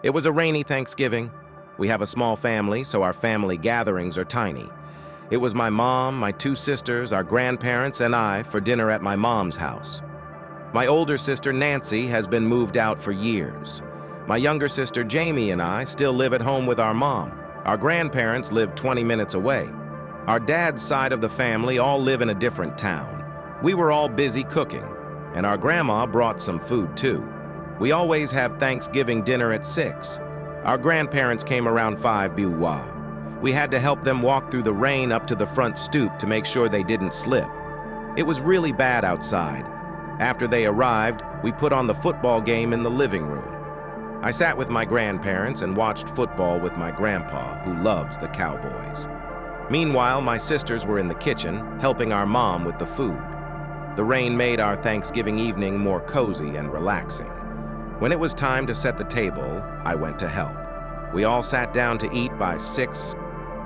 It was a rainy Thanksgiving. We have a small family, so our family gatherings are tiny. It was my mom, my two sisters, our grandparents, and I for dinner at my mom's house. My older sister, Nancy, has been moved out for years. My younger sister, Jamie, and I still live at home with our mom. Our grandparents live 20 minutes away. Our dad's side of the family all live in a different town. We were all busy cooking, and our grandma brought some food too. We always have Thanksgiving dinner at 6. Our grandparents came around 5 BUA. We had to help them walk through the rain up to the front stoop to make sure they didn't slip. It was really bad outside. After they arrived, we put on the football game in the living room. I sat with my grandparents and watched football with my grandpa, who loves the Cowboys. Meanwhile, my sisters were in the kitchen, helping our mom with the food. The rain made our Thanksgiving evening more cozy and relaxing. When it was time to set the table, I went to help. We all sat down to eat by 6,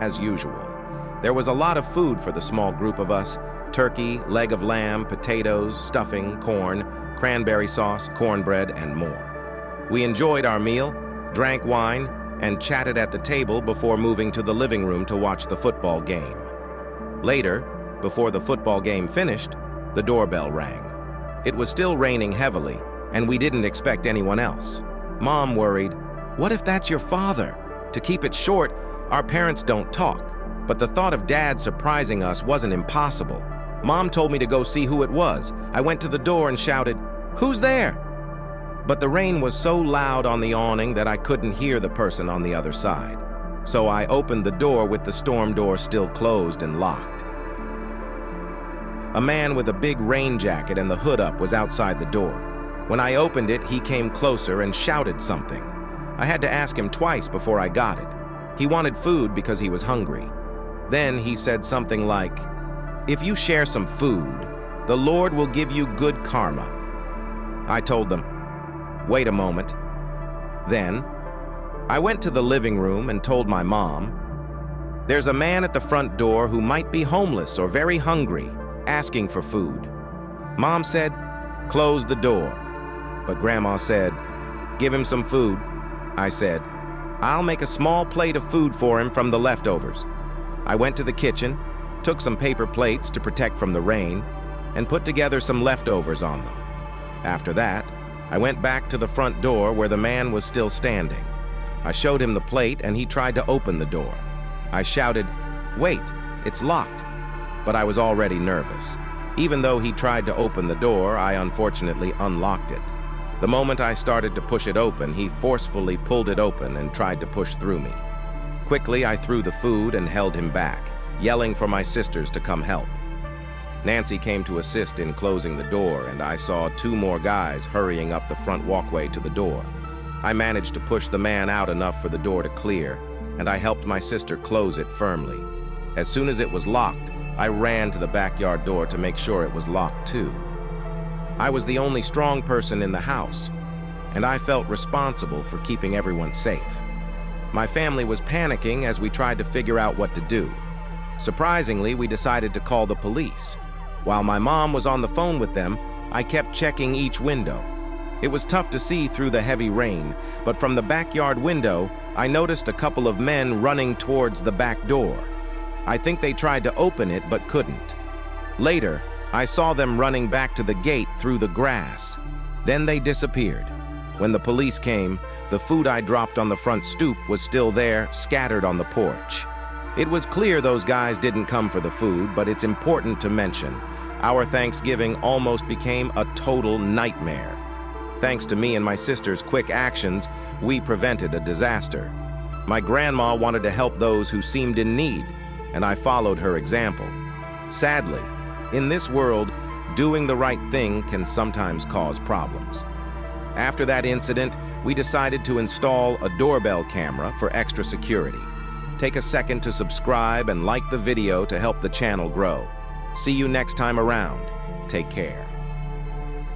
as usual. There was a lot of food for the small group of us: turkey, leg of lamb, potatoes, stuffing, corn, cranberry sauce, cornbread, and more. We enjoyed our meal, drank wine, and chatted at the table before moving to the living room to watch the football game. Later, before the football game finished, the doorbell rang. It was still raining heavily, and we didn't expect anyone else. Mom worried, "What if that's your father?" To keep it short, our parents don't talk, but the thought of Dad surprising us wasn't impossible. Mom told me to go see who it was. I went to the door and shouted, "Who's there?" But the rain was so loud on the awning that I couldn't hear the person on the other side. So I opened the door with the storm door still closed and locked. A man with a big rain jacket and the hood up was outside the door. When I opened it, he came closer and shouted something. I had to ask him twice before I got it. He wanted food because he was hungry. Then he said something like, "If you share some food, the Lord will give you good karma." I told them, "Wait a moment." Then, I went to the living room and told my mom, "There's a man at the front door who might be homeless or very hungry, asking for food." Mom said, "Close the door." But Grandma said, "Give him some food." I said, "I'll make a small plate of food for him from the leftovers." I went to the kitchen, took some paper plates to protect from the rain, and put together some leftovers on them. After that, I went back to the front door where the man was still standing. I showed him the plate and he tried to open the door. I shouted, "Wait, it's locked." But I was already nervous. Even though he tried to open the door, I unfortunately unlocked it. The moment I started to push it open, he forcefully pulled it open and tried to push through me. Quickly, I threw the food and held him back, yelling for my sisters to come help. Nancy came to assist in closing the door, and I saw 2 more guys hurrying up the front walkway to the door. I managed to push the man out enough for the door to clear, and I helped my sister close it firmly. As soon as it was locked, I ran to the backyard door to make sure it was locked too. I was the only strong person in the house, and I felt responsible for keeping everyone safe. My family was panicking as we tried to figure out what to do. Surprisingly, we decided to call the police. While my mom was on the phone with them, I kept checking each window. It was tough to see through the heavy rain, but from the backyard window, I noticed a couple of men running towards the back door. I think they tried to open it but couldn't. Later, I saw them running back to the gate through the grass. Then they disappeared. When the police came, the food I dropped on the front stoop was still there, scattered on the porch. It was clear those guys didn't come for the food, but it's important to mention, our Thanksgiving almost became a total nightmare. Thanks to me and my sister's quick actions, we prevented a disaster. My grandma wanted to help those who seemed in need, and I followed her example. Sadly, in this world, doing the right thing can sometimes cause problems. After that incident, we decided to install a doorbell camera for extra security. Take a second to subscribe and like the video to help the channel grow. See you next time around. Take care.